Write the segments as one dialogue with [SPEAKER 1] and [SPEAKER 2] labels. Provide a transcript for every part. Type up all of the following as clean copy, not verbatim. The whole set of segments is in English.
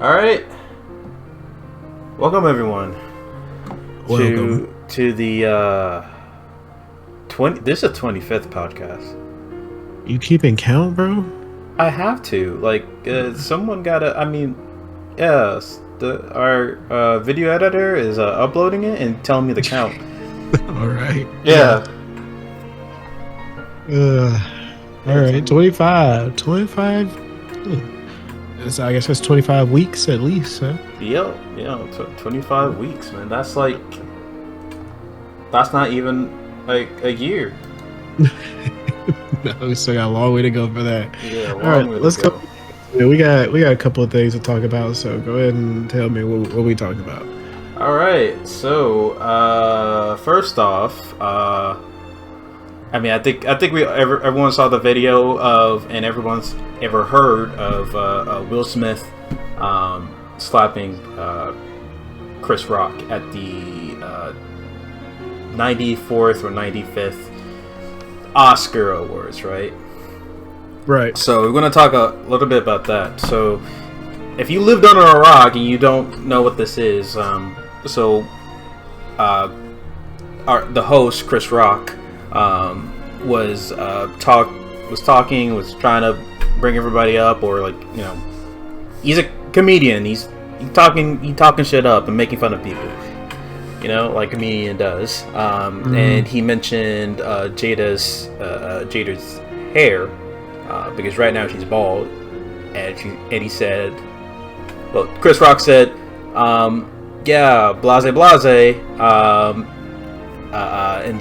[SPEAKER 1] All right. Welcome everyone
[SPEAKER 2] Welcome.
[SPEAKER 1] to the 20. This is a 25th podcast.
[SPEAKER 2] You keeping count, bro?
[SPEAKER 1] I have to. Like, someone gotta. I mean, yes. Our video editor is uploading it and telling me the count.
[SPEAKER 2] All right.
[SPEAKER 1] Yeah.
[SPEAKER 2] All right. 25. 25. So I guess that's 25 weeks at least, huh?
[SPEAKER 1] Yeah. 25 weeks, man. That's like. That's not even like a year.
[SPEAKER 2] No, we still got a long way to go for that.
[SPEAKER 1] Yeah.
[SPEAKER 2] All right, let's go. Yeah, we got a couple of things to talk about, so go ahead and tell me what we talking about.
[SPEAKER 1] All right. So, first off, I think everyone saw the video of, and everyone's ever heard of Will Smith slapping Chris Rock at the 94th or 95th Oscar Awards, right?
[SPEAKER 2] Right.
[SPEAKER 1] So we're going to talk a little bit about that. So if you lived under a rock and you don't know what this is, the host Chris Rock was trying to bring everybody up, or like, you know, he's a comedian. He's talking shit up and making fun of people, you know, like a comedian does. And he mentioned Jada's hair, because right now she's bald, and he said, well, Chris Rock said, yeah, blase, and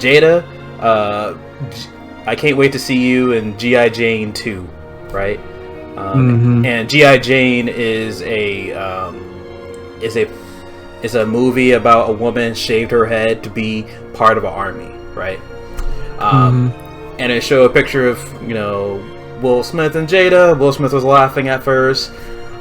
[SPEAKER 1] Jada, I can't wait to see you in G.I. Jane 2, right? And G.I. Jane is a movie about a woman shaved her head to be part of an army, right? And it showed a picture of, you know, Will Smith and Jada. Will Smith was laughing at first.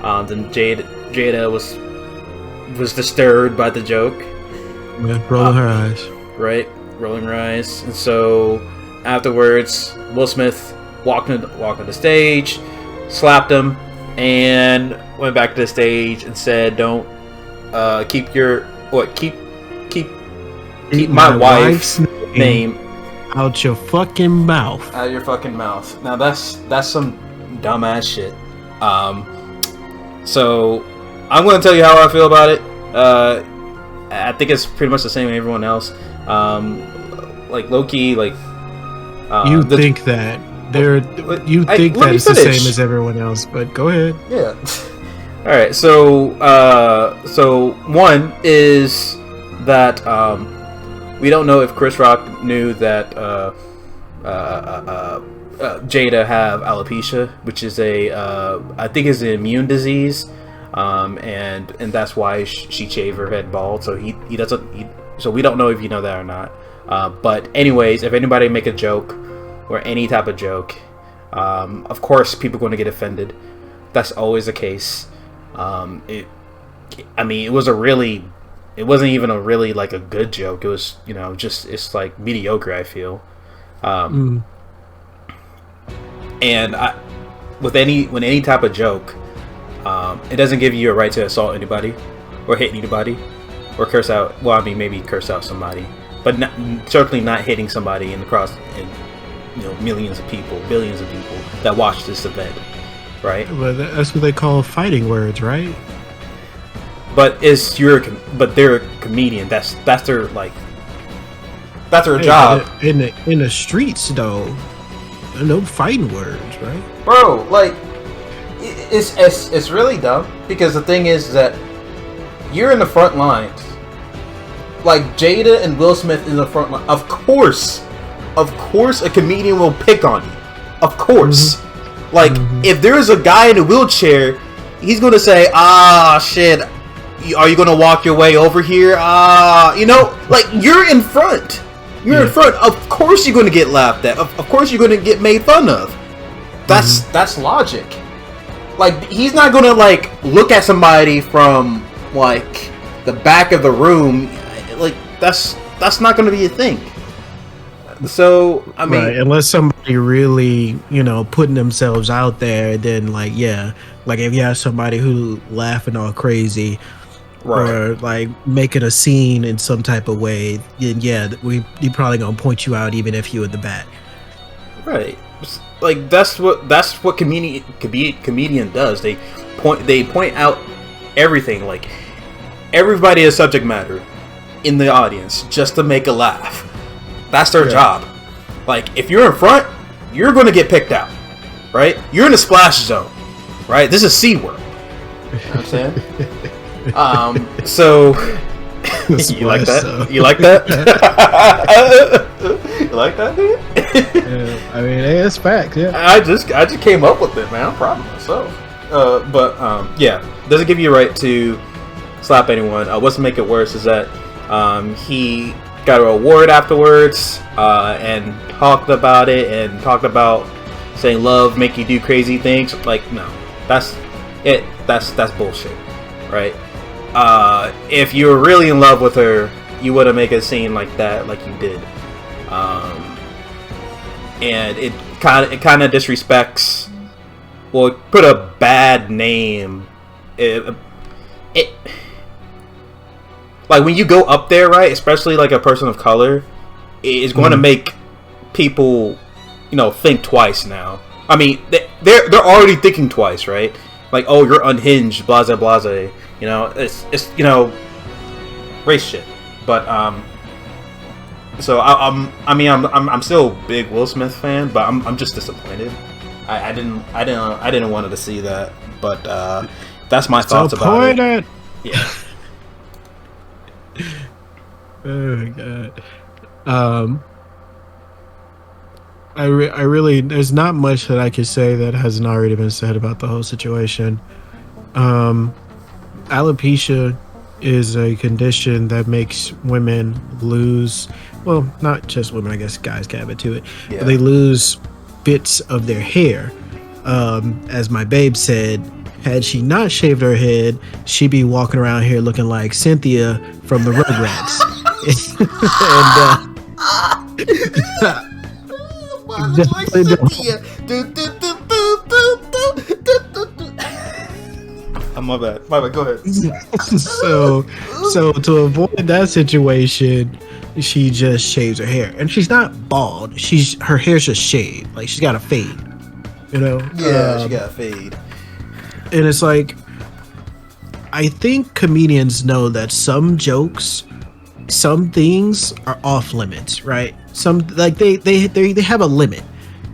[SPEAKER 1] Then Jada was disturbed by the joke.
[SPEAKER 2] Yeah, rolling her eyes.
[SPEAKER 1] Right, rolling her eyes. And so afterwards, Will Smith walked on the stage, slapped him, and went back to the stage and said, "Don't keep my wife's name
[SPEAKER 2] out your fucking mouth."
[SPEAKER 1] Out of your fucking mouth. Now that's some dumbass shit. So I'm going to tell you how I feel about it. I think it's pretty much the same with everyone else. Like low-key, like
[SPEAKER 2] you think that it's the same as everyone else, but go ahead.
[SPEAKER 1] Yeah. All right. So one is that we don't know if Chris Rock knew that Jada have alopecia, which is I think is an immune disease, and that's why she shaved her head bald. So he doesn't. So we don't know if you know that or not. But anyways, if anybody make a joke or any type of joke, of course people are going to get offended. That's always the case. It wasn't even a really like a good joke. It was, you know, it's like mediocre, I feel. And with any type of joke, it doesn't give you a right to assault anybody or hit anybody or curse out. Well, I mean, maybe curse out somebody, but certainly not hitting somebody in you know, millions of people, billions of people that watch this event, right?
[SPEAKER 2] Well, that's what they call fighting words, right?
[SPEAKER 1] But they're a comedian. That's their job.
[SPEAKER 2] In the streets, though, no fighting words, right?
[SPEAKER 1] Bro, like, it's really dumb, because the thing is that you're in the front lines. Like, Jada and Will Smith in the front line. Of course, a comedian will pick on you. Of course. Like, if there's a guy in a wheelchair, he's gonna say, shit, are you gonna walk your way over here? You know, like, you're in front. You're in front. Of course you're gonna get laughed at. Of course you're gonna get made fun of. That's logic. Like, he's not gonna, like, look at somebody from, like, the back of the room. Like, that's not gonna be a thing. So I mean,
[SPEAKER 2] right, unless somebody really, putting themselves out there, then like, yeah, like if you have somebody who laughing all crazy
[SPEAKER 1] right,
[SPEAKER 2] or like making a scene in some type of way, then yeah, we probably gonna point you out even if you in the back.
[SPEAKER 1] right. Like that's what comedian does. They point out everything. Like everybody is subject matter in the audience just to make a laugh. That's their job. Like if you're in front, you're going to get picked out, right? You're in the splash zone, right? This is SeaWorld. You know what I'm saying? So you like that? You like that? You like that, dude?
[SPEAKER 2] Yeah, I mean, it's facts. Yeah,
[SPEAKER 1] I just came up with it, man. I'm proud of myself. Yeah, doesn't give you a right to slap anyone. What's to make it worse is that he got an award afterwards and talked about it and talked about saying love make you do crazy things. Like, no, that's it. That's bullshit, right? If you were really in love with her, you wouldn't make a scene like that, like you did. And it kind of disrespects. Well, it put a bad name. It like when you go up there, right? Especially like a person of color, it's going to make people, think twice now. I mean, they're already thinking twice, right? Like, oh, you're unhinged, blase blase. It's race shit. But so I'm still a big Will Smith fan, but I'm just disappointed. I didn't want to see that, but that's my thoughts about it. Yeah.
[SPEAKER 2] Oh my god. I really there's not much that I could say that hasn't already been said about the whole situation. Alopecia is a condition that makes women lose, well, not just women, I guess guys can have it too.
[SPEAKER 1] Yeah.
[SPEAKER 2] But they lose bits of their hair. As my babe said, had she not shaved her head, she'd be walking around here looking like Cynthia from the Rugrats.
[SPEAKER 1] My bad. Go ahead.
[SPEAKER 2] So to avoid that situation, she just shaves her hair, and she's not bald. Her hair's just shaved. Like she's got a fade.
[SPEAKER 1] Yeah, she got a fade.
[SPEAKER 2] And it's like, I think comedians know that some jokes, some things are off limits, right? Some like they have a limit.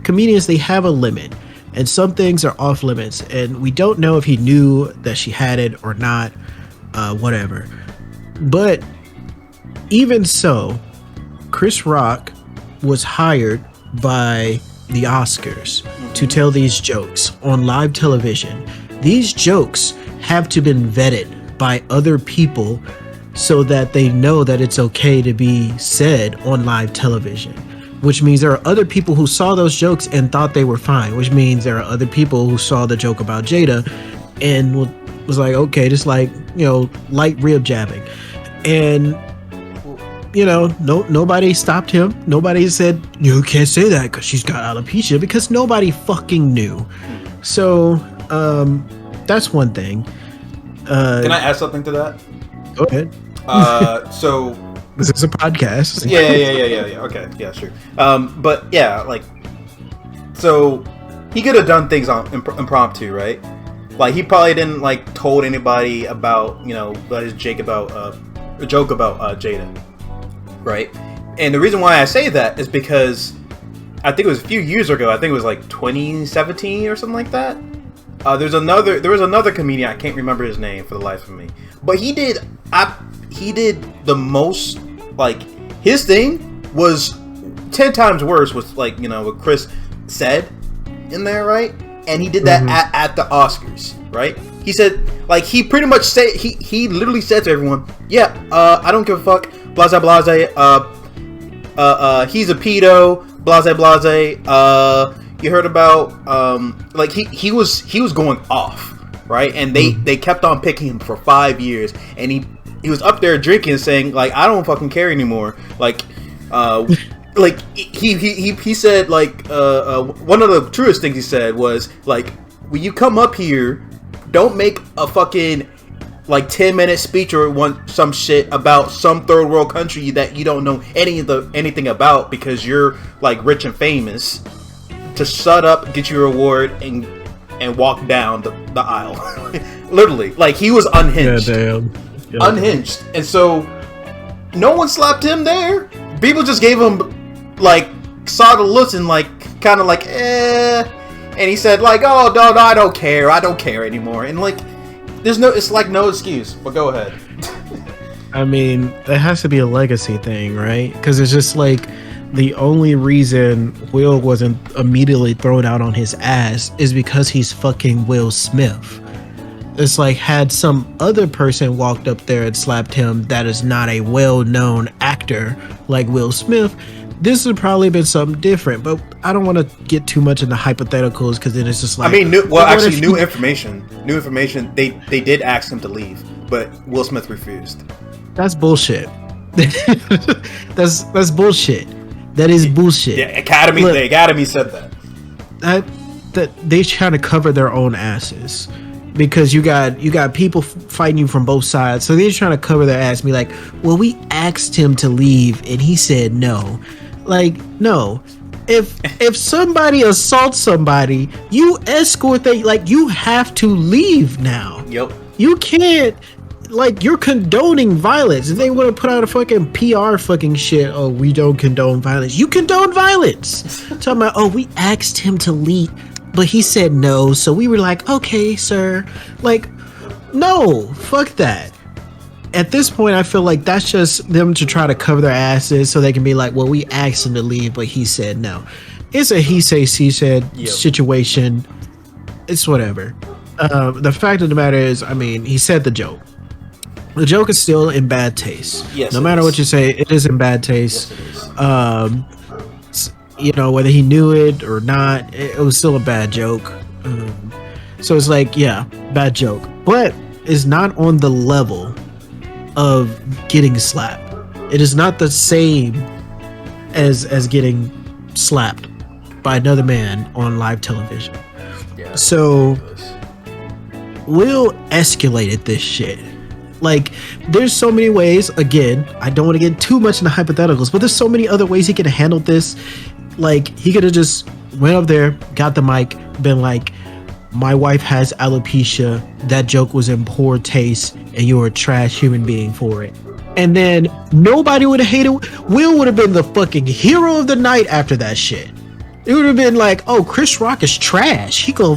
[SPEAKER 2] Comedians, they have a limit, and some things are off limits, and we don't know if he knew that she had it or not, whatever. But even so, Chris Rock was hired by the Oscars to tell these jokes on live television. These jokes have to been vetted by other people so that they know that it's okay to be said on live television, which means there are other people who saw those jokes and thought they were fine, which means there are other people who saw the joke about Jada and was like, okay, just like, light rib jabbing. And nobody stopped him. Nobody said, you can't say that because she's got alopecia, because nobody fucking knew. So that's one thing.
[SPEAKER 1] Can I add something to that?
[SPEAKER 2] Go ahead.
[SPEAKER 1] So
[SPEAKER 2] this is a podcast.
[SPEAKER 1] Yeah. Okay, yeah, sure. But yeah, like, so he could have done things on impromptu, right? Like he probably didn't like told anybody about his joke about Jada, right? And the reason why I say that is because I think it was a few years ago. I think it was like 2017 or something like that. There was another comedian, I can't remember his name for the life of me, but he did the most, like, his thing was 10 times worse with, like, what Chris said in there, right? And he did that at the Oscars, right? He said, like, he pretty much said, he literally said to everyone, yeah, I don't give a fuck, blase blase, he's a pedo, blase blase, you heard about, like, he was going off, right? And they kept on picking him for 5 years, and he was up there drinking, saying, like, I don't fucking care anymore, like, like he said like one of the truest things he said was like, when you come up here, don't make a fucking like 10-minute speech or some shit about some third world country that you don't know anything about because you're like rich and famous. To shut up, get your award, and walk down the aisle. Literally, like he was unhinged. Unhinged. And so no one slapped him there. People just gave him like saw the looks and like kind of like and he said like, oh no, I don't care anymore. And like it's like no excuse. But go ahead.
[SPEAKER 2] I mean, it has to be a legacy thing, right? Because it's just like the only reason Will wasn't immediately thrown out on his ass is because he's fucking Will Smith. It's like, had some other person walked up there and slapped him that is not a well-known actor like Will Smith, this would probably been something different. But I don't want to get too much into hypotheticals because then it's just like,
[SPEAKER 1] I mean, new information. They did ask him to leave, but Will Smith refused.
[SPEAKER 2] That's bullshit. that's bullshit. That is bullshit.
[SPEAKER 1] Yeah, the Academy said
[SPEAKER 2] that they trying to cover their own asses because you got people fighting you from both sides, so they're trying to cover their ass and be like, well, we asked him to leave and he said no. Like, no. If somebody assaults somebody, you escort them. Like, you have to leave now.
[SPEAKER 1] Yep. You
[SPEAKER 2] can't. Like, you're condoning violence, and they want to put out a fucking PR fucking shit. Oh, we don't condone violence. You condone violence. Talking about, oh, we asked him to leave, but he said no, so we were like, okay, sir. Like, no, fuck that. At this point, I feel like that's just them to try to cover their asses so they can be like, well, we asked him to leave, but he said no. It's a he say, she said situation. It's whatever. The fact of the matter is, I mean, he said the joke. The joke is still in bad taste. Yes, no matter what you say, it is in bad taste. Yes, you know, whether he knew it or not, it was still a bad joke. So it's like, yeah, bad joke, but it's not on the level of getting slapped. It is not the same as getting slapped by another man on live television. Yeah, so Will escalated this shit. Like, there's so many ways. Again, I don't want to get too much into hypotheticals, but there's so many other ways he could have handled this. Like, he could have just went up there, got the mic, been like, my wife has alopecia. That joke was in poor taste, and you're a trash human being for it. And then nobody would have hated. Will would have been the fucking hero of the night after that shit. It would have been like, oh, Chris Rock is trash. He go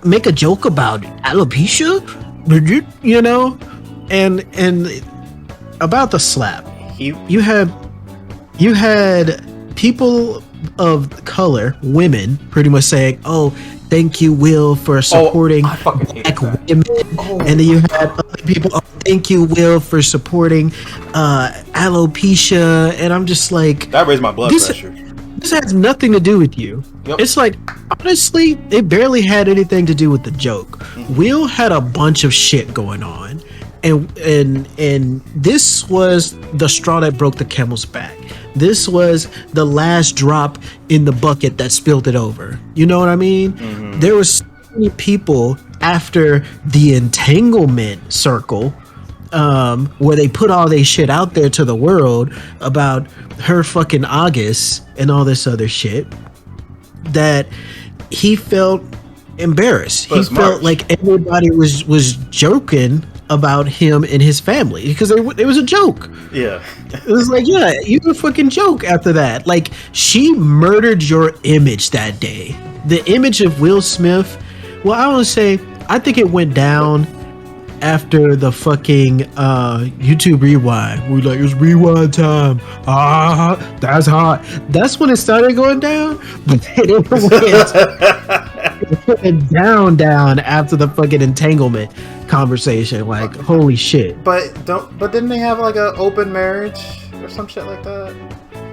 [SPEAKER 2] make a joke about alopecia, you know. And about the slap, you had people of color, women, pretty much saying, "Oh, thank you, Will, for supporting black women," and then you had other people, "Oh, thank you, Will, for supporting alopecia," and I'm just like,
[SPEAKER 1] that raised my blood pressure.
[SPEAKER 2] This has nothing to do with you. Yep. It's like, honestly, it barely had anything to do with the joke. Mm-hmm. Will had a bunch of shit going on. And this was the straw that broke the camel's back. This was the last drop in the bucket that spilled it over. You know what I mean? Mm-hmm. There were so many people after the entanglement circle, where they put all their shit out there to the world about her fucking August and all this other shit, that he felt embarrassed. He felt like everybody was joking about him and his family because it was a joke. Yeah. It was like, yeah, you were a fucking joke after that. Like, she murdered your image that day. The image of Will Smith, well, I want to say, I think it went down after the fucking YouTube rewind. We're like, it's rewind time. Ah, that's hot. That's when it started going down. But then it went down after the fucking entanglement conversation. Like, holy shit.
[SPEAKER 1] But didn't they have like an open marriage or some shit like that?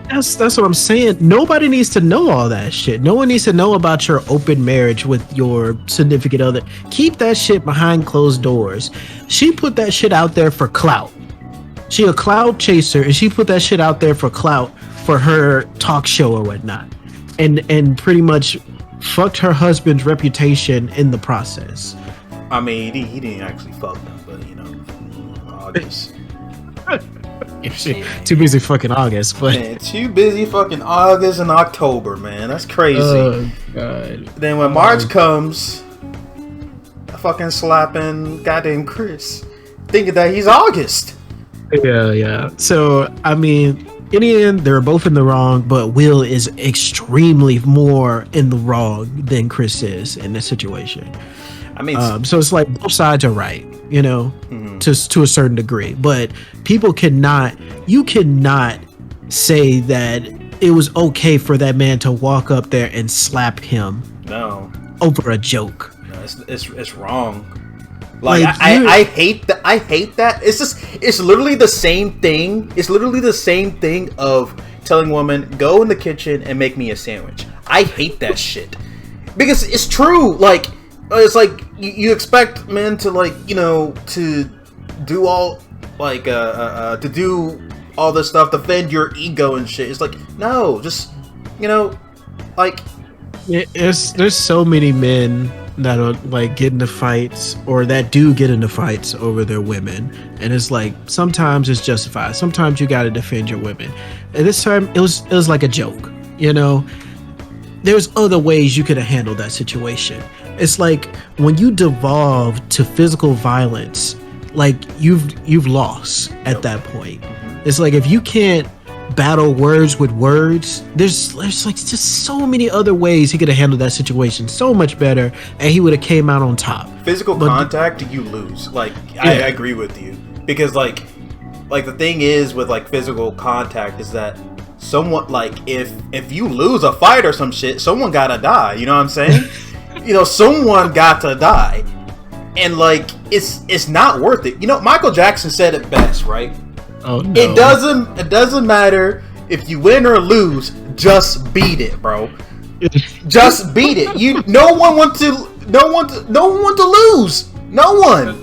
[SPEAKER 2] That's what I'm saying. Nobody needs to know all that shit. No one needs to know about your open marriage with your significant other. Keep that shit behind closed doors. She put that shit out there for clout. She a clout chaser, and she put that shit out there for clout. for her talk show or whatnot, and pretty much fucked her husband's reputation in the process.
[SPEAKER 1] I mean, he didn't actually fuck them, but August.
[SPEAKER 2] Too busy fucking August, but
[SPEAKER 1] man, too busy fucking August and October, man. That's crazy.
[SPEAKER 2] Oh god.
[SPEAKER 1] Then when March comes, fucking slapping goddamn Chris, thinking that he's August.
[SPEAKER 2] Yeah. So I mean, in the end, they're both in the wrong, but Will is extremely more in the wrong than Chris is in this situation.
[SPEAKER 1] I mean,
[SPEAKER 2] so it's like both sides are right, to a certain degree. But you cannot say that it was okay for that man to walk up there and slap him.
[SPEAKER 1] No.
[SPEAKER 2] Over a joke.
[SPEAKER 1] No, it's wrong. Like I hate that. I hate that. It's literally the same thing. It's literally the same thing of telling women, go in the kitchen and make me a sandwich. I hate that shit because it's true. Like it's like you expect men to to do all to do all this stuff, defend your ego and shit. It's like no, just
[SPEAKER 2] there's so many men that are like get into fights or that do get into fights over their women, and it's like sometimes it's justified, sometimes you got to defend your women, and this time it was like a joke. There's other ways you could have handled that situation. It's like when you devolve to physical violence, like you've lost at that point. It's like if you can't battle words with words, there's like just so many other ways he could have handled that situation so much better, and he would have came out on top.
[SPEAKER 1] Physical contact, you lose. Like I agree with you, because like the thing is with like physical contact is that someone, like if you lose a fight or some shit, someone gotta die. You know what I'm saying? Someone got to die, and like it's not worth it. Michael Jackson said it best, right?
[SPEAKER 2] Oh no.
[SPEAKER 1] It doesn't matter if you win or lose. Just beat it, bro. Just beat it. No one wants to lose. No one.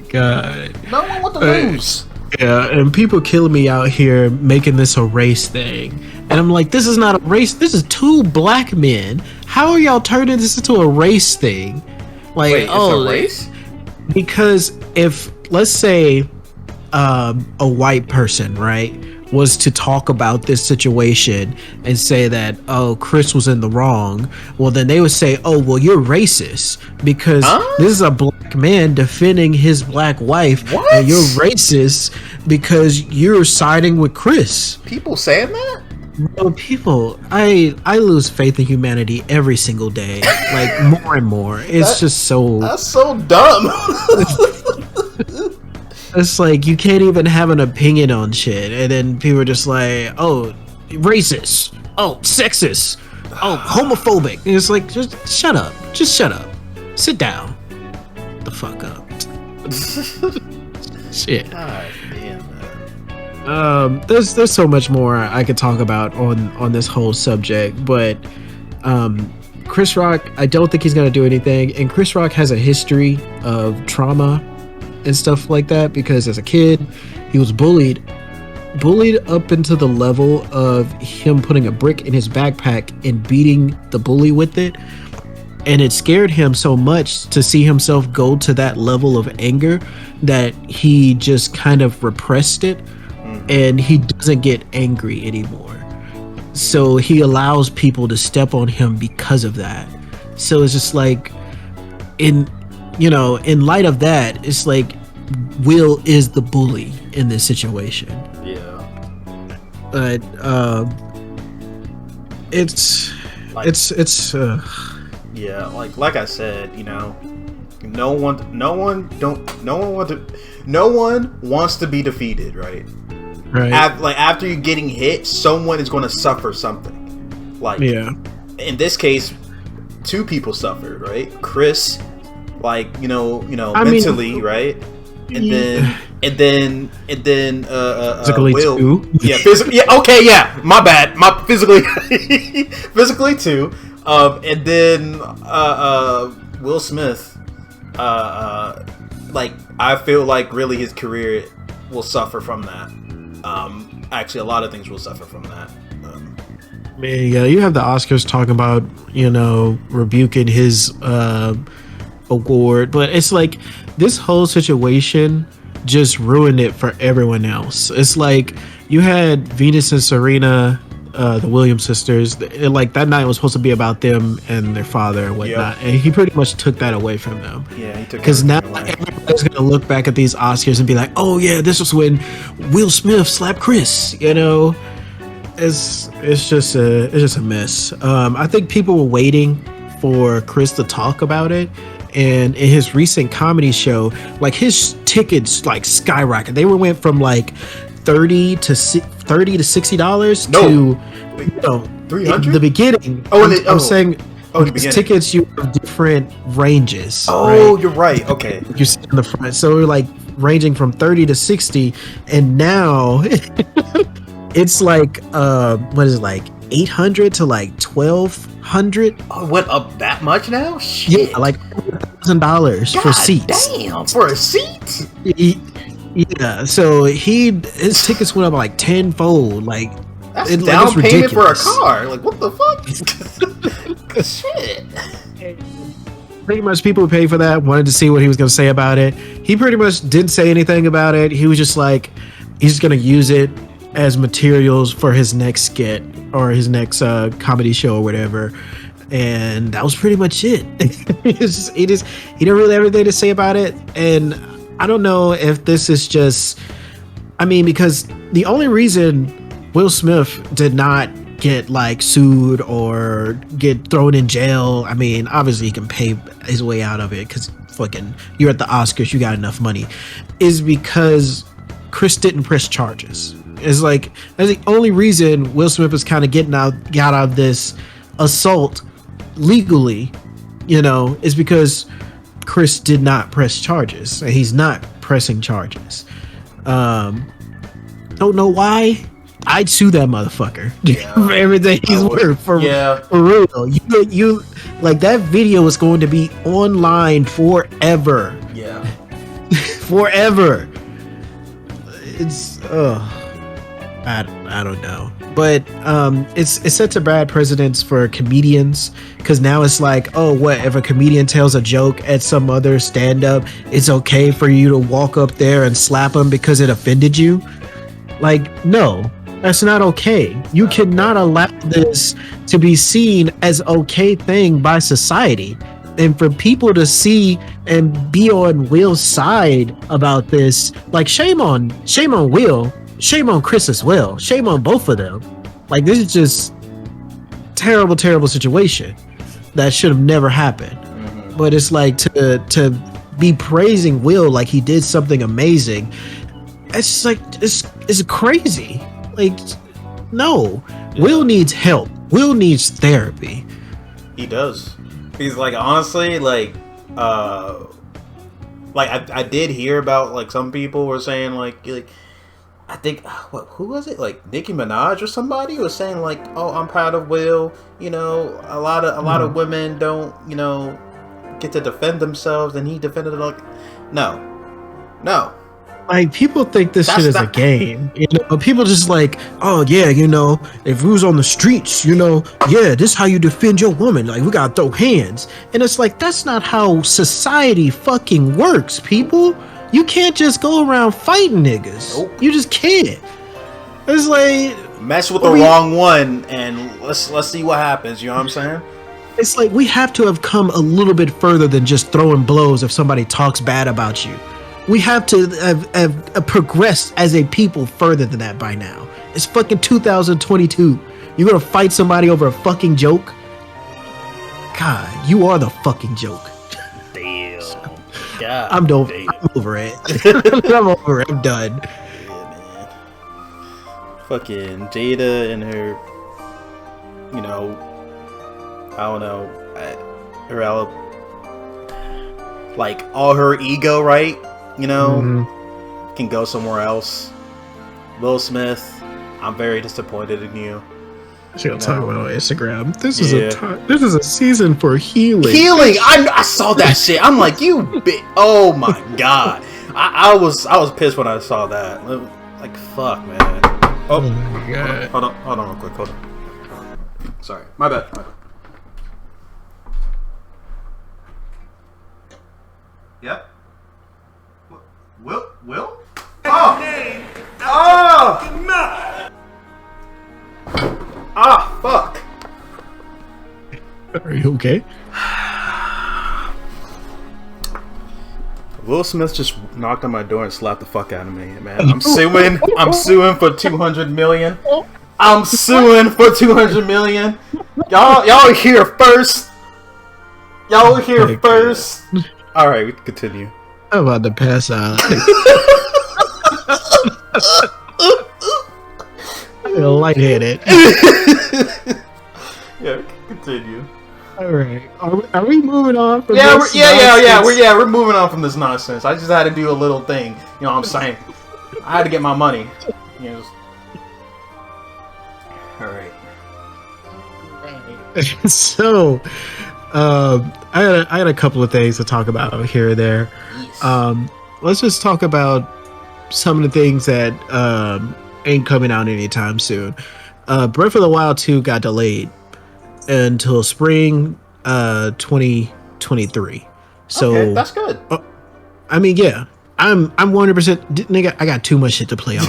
[SPEAKER 2] God.
[SPEAKER 1] No one wants to lose.
[SPEAKER 2] Yeah, and people killing me out here making this a race thing. And I'm like, this is not a race. This is two black men. How are y'all turning this into a race thing? Like,
[SPEAKER 1] wait, it's a race?
[SPEAKER 2] Because if, let's say, a white person, right, was to talk about this situation and say that, oh, Chris was in the wrong, well, then they would say, oh, well, you're racist because this is a black man defending his black wife.
[SPEAKER 1] What?
[SPEAKER 2] And you're racist because you're siding with Chris.
[SPEAKER 1] People saying that?
[SPEAKER 2] No, people, I lose faith in humanity every single day, like more and more. It's just so...
[SPEAKER 1] That's so dumb.
[SPEAKER 2] It's like you can't even have an opinion on shit, and then people are just like, "Oh, racist. Oh, sexist. Oh, homophobic." And it's like, just shut up. Just shut up. Sit down. The fuck up. Shit.
[SPEAKER 1] God damn, man.
[SPEAKER 2] There's so much more I could talk about on this whole subject, but Chris Rock, I don't think he's gonna do anything, and Chris Rock has a history of trauma and stuff like that, because as a kid he was bullied up into the level of him putting a brick in his backpack and beating the bully with it, and it scared him so much to see himself go to that level of anger that he just kind of repressed it, and he doesn't get angry anymore, so he allows people to step on him because of that. So it's just like, in light of that, it's like Will is the bully in this situation.
[SPEAKER 1] Yeah.
[SPEAKER 2] But it's
[SPEAKER 1] yeah, like I said, no one wants to be defeated, right?
[SPEAKER 2] Right.
[SPEAKER 1] After you're getting hit, someone is going to suffer something. Like,
[SPEAKER 2] yeah.
[SPEAKER 1] In this case, two people suffered, right? Chris, mentally, right? And then
[SPEAKER 2] physically
[SPEAKER 1] Will,
[SPEAKER 2] too.
[SPEAKER 1] Yeah, physically. Yeah, okay, yeah. My bad. My physically too. And then Will Smith. I feel like really his career will suffer from that. actually a lot of things will suffer from that.
[SPEAKER 2] I mean, yeah, you have the Oscars talking about, rebuking his award, but it's like this whole situation just ruined it for everyone else. It's like you had Venus and Serena, the Williams sisters. Like that night was supposed to be about them and their father and whatnot, and he pretty much took that away from them.
[SPEAKER 1] Yeah, he took
[SPEAKER 2] because now
[SPEAKER 1] away.
[SPEAKER 2] everybody's gonna look back at these Oscars and be like, "Oh yeah, this was when Will Smith slapped Chris." It's just a mess. I think people were waiting for Chris to talk about it. And in his recent comedy show, like his tickets like skyrocket. They went from like $30 to $60 to
[SPEAKER 1] $300
[SPEAKER 2] the beginning. I'm saying these tickets you have different ranges.
[SPEAKER 1] Oh,
[SPEAKER 2] right?
[SPEAKER 1] You're right. Okay,
[SPEAKER 2] you see in the front, so we're like ranging from 30 to 60, and now it's like what is it, like 800 to like 1200?
[SPEAKER 1] Oh, it went up that much now? Shit.
[SPEAKER 2] Yeah, like $1,000 for seats.
[SPEAKER 1] Damn, for a seat?
[SPEAKER 2] Yeah, so his tickets went up like tenfold. Like
[SPEAKER 1] that's down payment for a car. Like what the fuck? Shit.
[SPEAKER 2] Pretty much people who paid for that wanted to see what he was going to say about it. He pretty much didn't say anything about it. He was just like, he's going to use it as materials for his next skit or his next comedy show or whatever. And that was pretty much it. He didn't really have anything to say about it. And I don't know if this is just, because the only reason Will Smith did not get like sued or get thrown in jail, obviously he can pay his way out of it because fucking you're at the Oscars, you got enough money, is because Chris didn't press charges. It's like that's the only reason Will Smith is kind of got out of this assault legally, is because Chris did not press charges, and he's not pressing charges. Don't know why. I'd sue that motherfucker for everything he's worth. For real. You like that video is going to be online forever.
[SPEAKER 1] Yeah.
[SPEAKER 2] Forever. It's I don't know, but it sets a bad precedence for comedians, because now it's like, oh, what if a comedian tells a joke at some other stand-up, it's okay for you to walk up there and slap him because it offended you? Like, no, that's not okay. You cannot allow this to be seen as okay thing by society, and for people to see and be on Will's side about this, like shame on Will. Shame on Chris as well. Shame on both of them. Like, this is just terrible situation that should have never happened. Mm-hmm. But it's like to be praising Will like he did something amazing. It's just like it's crazy. Like, no, Will needs help. Will needs therapy.
[SPEAKER 1] He does. He's like, honestly, like I did hear about like some people were saying like I think who was it, like Nicki Minaj or somebody was saying like, oh, I'm proud of Will, a lot of women don't get to defend themselves, and he defended it. Like no,
[SPEAKER 2] like people think this shit is a game, people just like, oh yeah, if we was on the streets, yeah, this is how you defend your woman, like we gotta throw hands. And it's like, that's not how society fucking works, people. You can't just go around fighting niggas.
[SPEAKER 1] Nope.
[SPEAKER 2] You just can't. It's like,
[SPEAKER 1] mess with the wrong one, and let's see what happens. You know what I'm saying?
[SPEAKER 2] It's like we have to have come a little bit further than just throwing blows if somebody talks bad about you. We have to have progressed as a people further than that by now. It's fucking 2022. You're gonna fight somebody over a fucking joke? God, you are the fucking joke.
[SPEAKER 1] God,
[SPEAKER 2] I'm over it. I'm over it. I'm done.
[SPEAKER 1] Yeah, man. Fucking Jada and her, I don't know, like all her ego, right? Can go somewhere else. Will Smith, I'm very disappointed in you.
[SPEAKER 2] She's gonna talk about on Instagram. This is a season for healing.
[SPEAKER 1] I saw that shit. I'm like, oh my god. I was pissed when I saw that. Like, fuck, man. Oh,
[SPEAKER 2] my God.
[SPEAKER 1] hold on real quick, hold on. Sorry, my bad. Yep. Will? Oh! Oh! Ah, fuck.
[SPEAKER 2] Are you okay?
[SPEAKER 1] Will Smith just knocked on my door and slapped the fuck out of me, man. I'm suing. I'm suing for $200 million. I'm suing for $200 million. Y'all here first. Y'all here first. All right, we can continue.
[SPEAKER 2] I'm about to pass out. I'm lightheaded.
[SPEAKER 1] Yeah, we can continue.
[SPEAKER 2] All right, are we moving on from
[SPEAKER 1] Yeah,
[SPEAKER 2] this?
[SPEAKER 1] we're moving on from this nonsense. I just had to do a little thing. You know what I'm saying? I had to get my money. You know. All right.
[SPEAKER 2] So, I had a couple of things to talk about here or there.
[SPEAKER 1] Yes.
[SPEAKER 2] Let's just talk about some of the things that ain't coming out anytime soon. Breath of the Wild 2 got delayed until spring 2023. So
[SPEAKER 1] Okay, that's good.
[SPEAKER 2] I mean, yeah, I'm 100%. Nigga, I got too much shit to play on.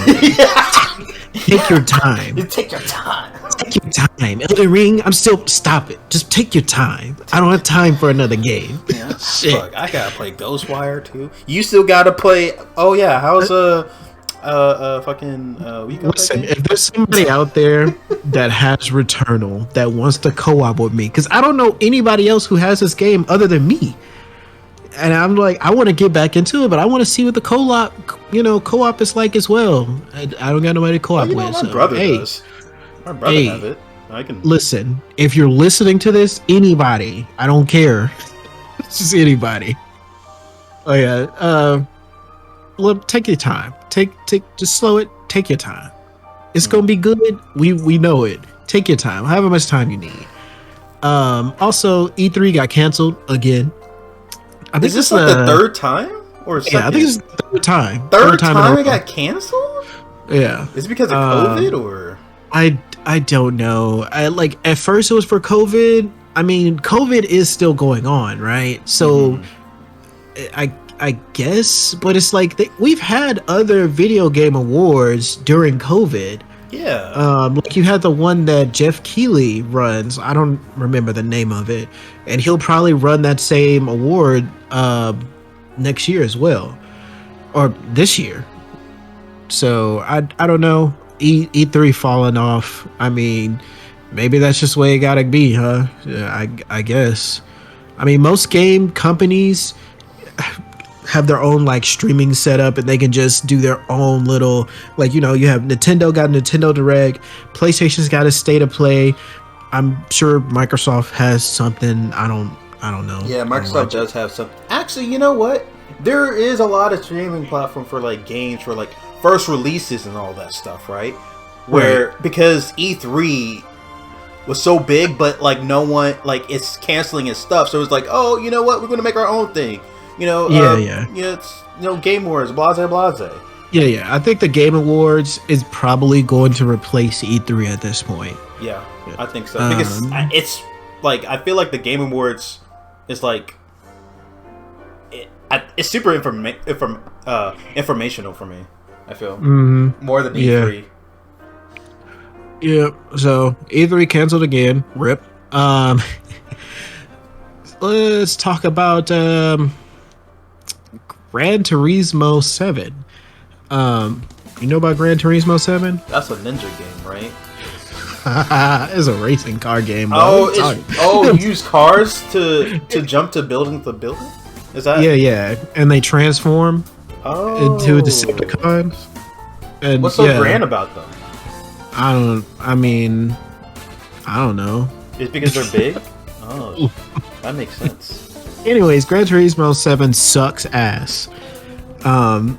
[SPEAKER 2] Take your time.
[SPEAKER 1] Take your time.
[SPEAKER 2] Take your time. Elden Ring, stop it. Just take your time. I don't have time for another game.
[SPEAKER 1] Yeah,
[SPEAKER 2] Shit.
[SPEAKER 1] Fuck, I gotta play Ghostwire too. You still gotta play. Oh yeah, how's week?
[SPEAKER 2] Listen, if there's somebody out there that has Returnal that wants to co-op with me, because I don't know anybody else who has this game other than me, and I'm like, I want to get back into it, but I want to see what the co-op is like as well. I don't got nobody to co-op with.
[SPEAKER 1] My brother does. My brother has it. I can
[SPEAKER 2] listen. If you're listening to this, anybody, I don't care. It's just anybody. Oh yeah. Well, take your time. Just slow it. Take your time. It's gonna be good. We know it. Take your time. However much time you need. Also, E3 got canceled again. I think
[SPEAKER 1] is this like the third time or second?
[SPEAKER 2] Yeah, I think it's the third time.
[SPEAKER 1] Third time it got canceled.
[SPEAKER 2] Yeah.
[SPEAKER 1] Is it because of COVID or?
[SPEAKER 2] I don't know. At first it was for COVID. I mean, COVID is still going on, right? So I guess, but it's like we've had other video game awards during COVID.
[SPEAKER 1] Yeah.
[SPEAKER 2] Like you had the one that Jeff Keighley runs. I don't remember the name of it, and he'll probably run that same award next year as well, or this year. So I don't know. E3 falling off. I mean, maybe that's just the way it gotta be, huh? Yeah, I guess. I mean, most game companies have their own like streaming setup, and they can just do their own little, like, you have Nintendo got Nintendo Direct, PlayStation's got a State of Play. I'm sure Microsoft has something. I don't know.
[SPEAKER 1] Yeah, Microsoft does have some. Actually, you know what? There is a lot of streaming platform for like games for like first releases and all that stuff, right? Where because E3 was so big, but like no one like it's canceling its stuff, so it's like, oh, you know what? We're gonna make our own thing. It's Game Awards, blase.
[SPEAKER 2] Yeah. I think the Game Awards is probably going to replace E3 at this point.
[SPEAKER 1] Yeah, I think so. Because it's like I feel like the Game Awards is like it's super informational for me. I feel more than E3.
[SPEAKER 2] Yeah. So E3 canceled again. RIP. Let's talk about Gran Turismo 7. You know about Gran Turismo 7?
[SPEAKER 1] That's a ninja game, right?
[SPEAKER 2] It's a racing car game. Bro.
[SPEAKER 1] You use cars to jump to building to building? Is that?
[SPEAKER 2] Yeah. And they transform into Decepticons. And
[SPEAKER 1] what's so grand about them?
[SPEAKER 2] I don't know.
[SPEAKER 1] It's because they're big? Oh, that makes sense.
[SPEAKER 2] Anyways, Gran Turismo 7 sucks ass.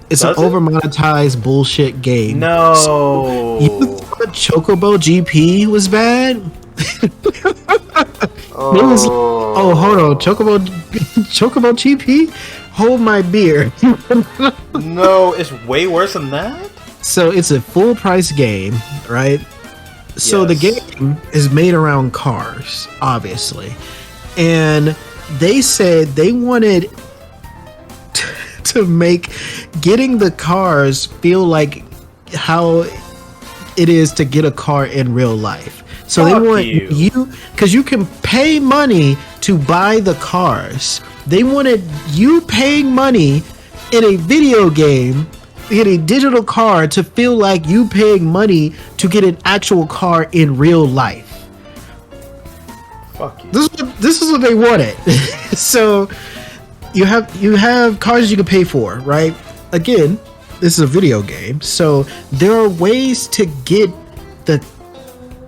[SPEAKER 2] It's an over-monetized bullshit game.
[SPEAKER 1] No.
[SPEAKER 2] So, you thought Chocobo GP was bad? Hold on. Chocobo GP? Hold my beer.
[SPEAKER 1] No, it's way worse than that?
[SPEAKER 2] So it's a full price game, right? So the
[SPEAKER 1] Yes.
[SPEAKER 2] game is made around cars, obviously. And they said they wanted to make getting the cars feel like how it is to get a car in real life. So
[SPEAKER 1] Fuck
[SPEAKER 2] they want
[SPEAKER 1] you.
[SPEAKER 2] you, because you can pay money to buy the cars. They wanted you paying money in a video game, get a digital car, to feel like you paying money to get an actual car in real life.
[SPEAKER 1] Fuck you.
[SPEAKER 2] This is what they wanted. So you have cars you can pay for, right? Again, this is a video game, so there are ways to get the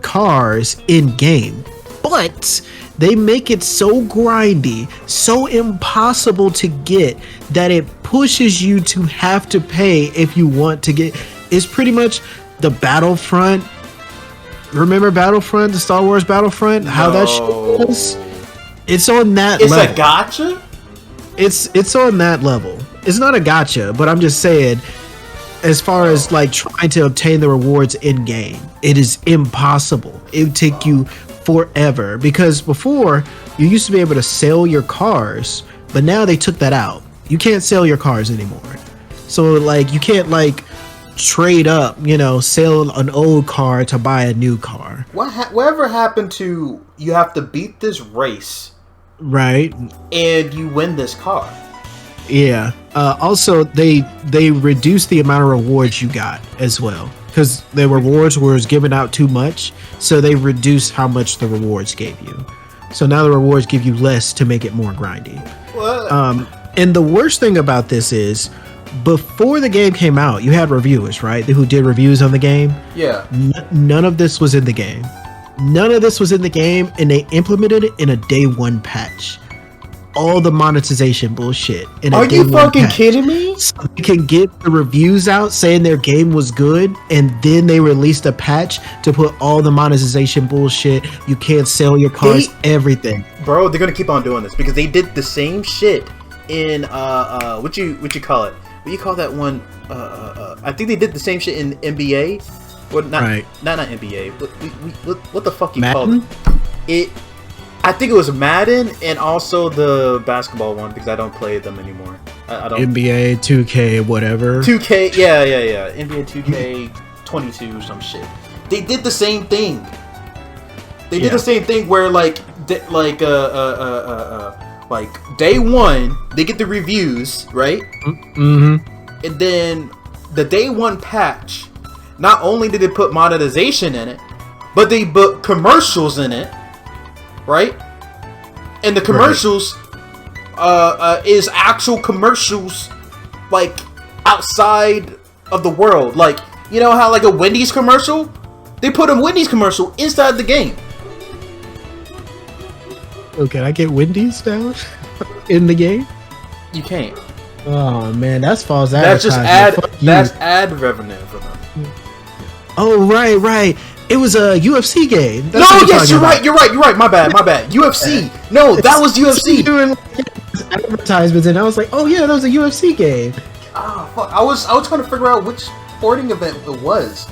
[SPEAKER 2] cars in game, but they make it so grindy, so impossible to get, that it pushes you to have to pay if you want to get. It's pretty much the Battlefront. Remember Battlefront, the Star Wars Battlefront? How that shit was? It's on that
[SPEAKER 1] It's
[SPEAKER 2] level.
[SPEAKER 1] a gotcha?
[SPEAKER 2] It's on that level. It's not a gotcha, but I'm just saying, as far as like trying to obtain the rewards in game, it is impossible. It would take you forever, because before you used to be able to sell your cars, but now they took that out. You can't sell your cars anymore. So like you can't like trade up, sell an old car to buy a new car.
[SPEAKER 1] Whatever happened to you have to beat this race
[SPEAKER 2] Right.
[SPEAKER 1] and you win this car?
[SPEAKER 2] Yeah. Also, they reduced the amount of rewards you got as well, because the rewards was given out too much, so they reduced how much the rewards gave you. So now the rewards give you less to make it more grindy.
[SPEAKER 1] What?
[SPEAKER 2] And the worst thing about this is, before the game came out, you had reviewers, right, who did reviews on the game.
[SPEAKER 1] Yeah.
[SPEAKER 2] None of this was in the game. None of this was in the game, and they implemented it in a day one patch. All the monetization bullshit in a
[SPEAKER 1] Are
[SPEAKER 2] day
[SPEAKER 1] you
[SPEAKER 2] one
[SPEAKER 1] fucking
[SPEAKER 2] patch.
[SPEAKER 1] kidding me?
[SPEAKER 2] So they can get the reviews out saying their game was good, and then they released a patch to put all the monetization bullshit. You can't sell your cars, everything.
[SPEAKER 1] Bro, they're gonna keep on doing this because they did the same shit in what you call it? What do you call that one? I think they did the same shit in NBA. Well, not
[SPEAKER 2] Right.
[SPEAKER 1] not NBA. What the fuck you call
[SPEAKER 2] Madden?
[SPEAKER 1] it? I think it was Madden and also the basketball one because I don't play them anymore. I don't.
[SPEAKER 2] NBA, 2K, whatever.
[SPEAKER 1] 2K, yeah. NBA 2K 22 or some shit. They did the same thing. They did
[SPEAKER 2] Yeah.
[SPEAKER 1] the same thing where like day one they get the reviews, right?
[SPEAKER 2] Mm-hmm.
[SPEAKER 1] And then the day one patch, not only did they put monetization in it, but they put commercials in it, right? And the commercials is actual commercials, like outside of the world. Like, you know how like a Wendy's commercial, they put a Wendy's commercial inside the game.
[SPEAKER 2] Oh, can I get Wendy's now in the game?
[SPEAKER 1] You can't.
[SPEAKER 2] Oh man, that's false
[SPEAKER 1] That's just
[SPEAKER 2] advertisement. Fuck you.
[SPEAKER 1] that's ad revenue for them.
[SPEAKER 2] Oh right. It was a UFC game. That's
[SPEAKER 1] No,
[SPEAKER 2] what
[SPEAKER 1] yes,
[SPEAKER 2] talking
[SPEAKER 1] you're
[SPEAKER 2] about.
[SPEAKER 1] right. My bad. UFC. No, that was UFC.
[SPEAKER 2] Doing advertisements, and I was like, oh yeah, that was a UFC game.
[SPEAKER 1] Ah, fuck. I was trying to figure out which sporting event it was.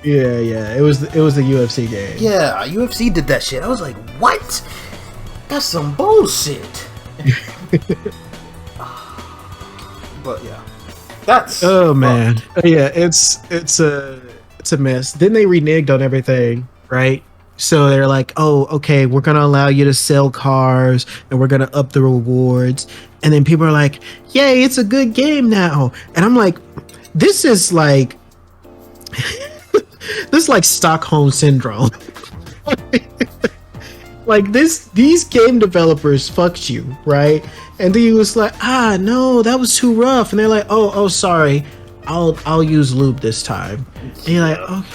[SPEAKER 2] Yeah, it was the UFC game.
[SPEAKER 1] Yeah, UFC did that shit. I was like, what? That's some bullshit. But yeah, that's.
[SPEAKER 2] Oh man, yeah, it's a mess. Then they reneged on everything, right? So they're like, oh, okay, we're gonna allow you to sell cars, and we're gonna up the rewards. And then people are like, yay, it's a good game now. And I'm like, this is like this is like Stockholm syndrome. Like these game developers fucked you, right? And then he was like, no, that was too rough. And they're like, oh, sorry, I'll use lube this time. And you're like, oh,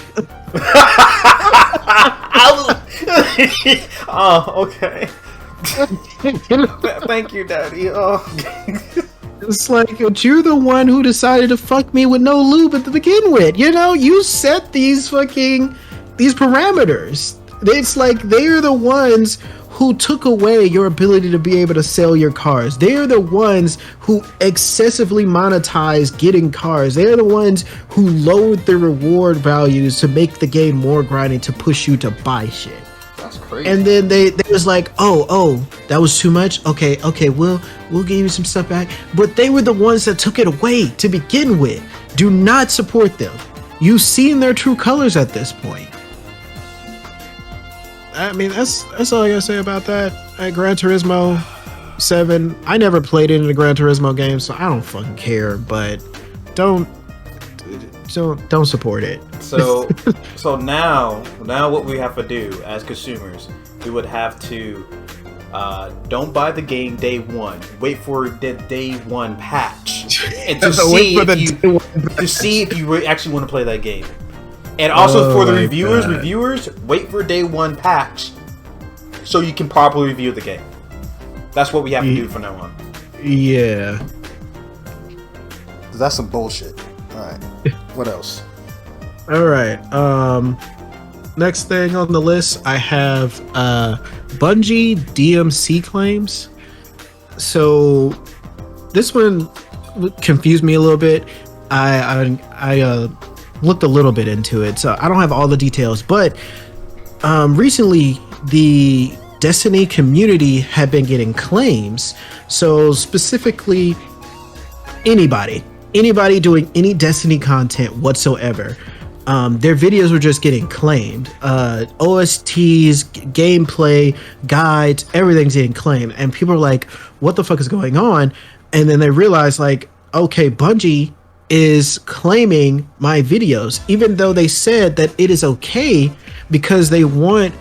[SPEAKER 1] Oh, okay. Thank you, Daddy. Oh.
[SPEAKER 2] it's like, but you're the one who decided to fuck me with no lube to begin with. You set these parameters. It's like they're the ones who took away your ability to be able to sell your cars. They're the ones who excessively monetize getting cars. They're the ones who lowered the reward values to make the game more grinding to push you to buy shit.
[SPEAKER 1] That's crazy.
[SPEAKER 2] And then they was like, oh, that was too much. Okay, we'll give you some stuff back. But they were the ones that took it away to begin with. Do not support them. You've seen their true colors at this point. I mean, that's all I gotta say about that. Gran Turismo 7. I never played any of the Gran Turismo games, so I don't fucking care. But don't support it.
[SPEAKER 1] So now what we have to do as consumers, we would have to don't buy the game day one. Wait for the day one patch, and to see if you actually want to play that game. And also for the reviewers, wait for day one patch, so you can properly review the game. That's what we have to do from now on.
[SPEAKER 2] Yeah.
[SPEAKER 1] That's some bullshit. All right. What else?
[SPEAKER 2] All right. Next thing on the list, I have Bungie DMC claims. So this one confused me a little bit. I looked a little bit into it, so I don't have all the details. But recently, the Destiny community had been getting claims. So specifically, anybody doing any Destiny content whatsoever, their videos were just getting claimed. OSTs, gameplay, guides, everything's getting claimed. And people are like, what the fuck is going on? And then they realize, like, okay, Bungie is claiming my videos, even though they said that it is okay because they want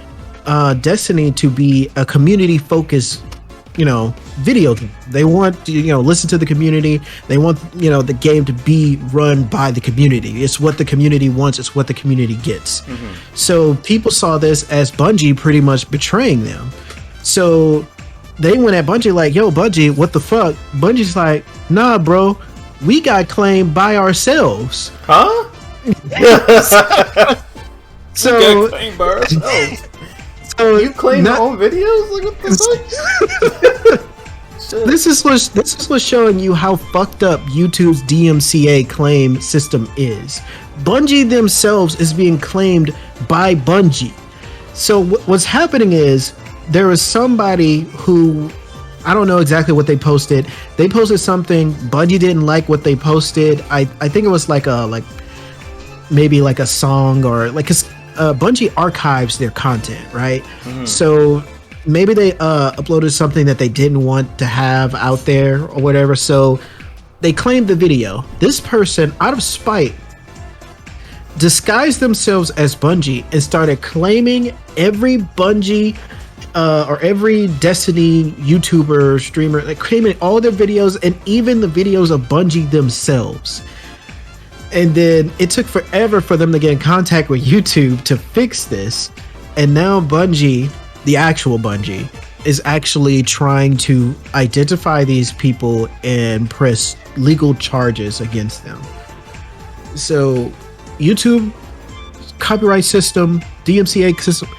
[SPEAKER 2] Destiny to be a community focused, video. They want to, listen to the community. They want, the game to be run by the community. It's what the community wants. It's what the community gets. Mm-hmm. So people saw this as Bungie pretty much betraying them. So they went at Bungie like, yo, Bungie, what the fuck? Bungie's like, nah, bro, we got claimed by ourselves.
[SPEAKER 1] Huh?
[SPEAKER 2] So,
[SPEAKER 1] we got claimed by ourselves. So you claim your own videos? Like, what the fuck?
[SPEAKER 2] This is what's showing you how fucked up YouTube's DMCA claim system is. Bungie themselves is being claimed by Bungie. So what's happening is there was somebody who, I don't know exactly what they posted. They posted something. Bungie didn't like what they posted. I think it was maybe a song or like Bungie archives their content, right? Mm-hmm. So maybe they uploaded something that they didn't want to have out there or whatever. So they claimed the video. This person, out of spite, disguised themselves as Bungie and started claiming every Bungie or every Destiny YouTuber, streamer, like claiming all their videos and even the videos of Bungie themselves. And then it took forever for them to get in contact with YouTube to fix this. And now Bungie, the actual Bungie, is actually trying to identify these people and press legal charges against them. So YouTube copyright system, DMCA system,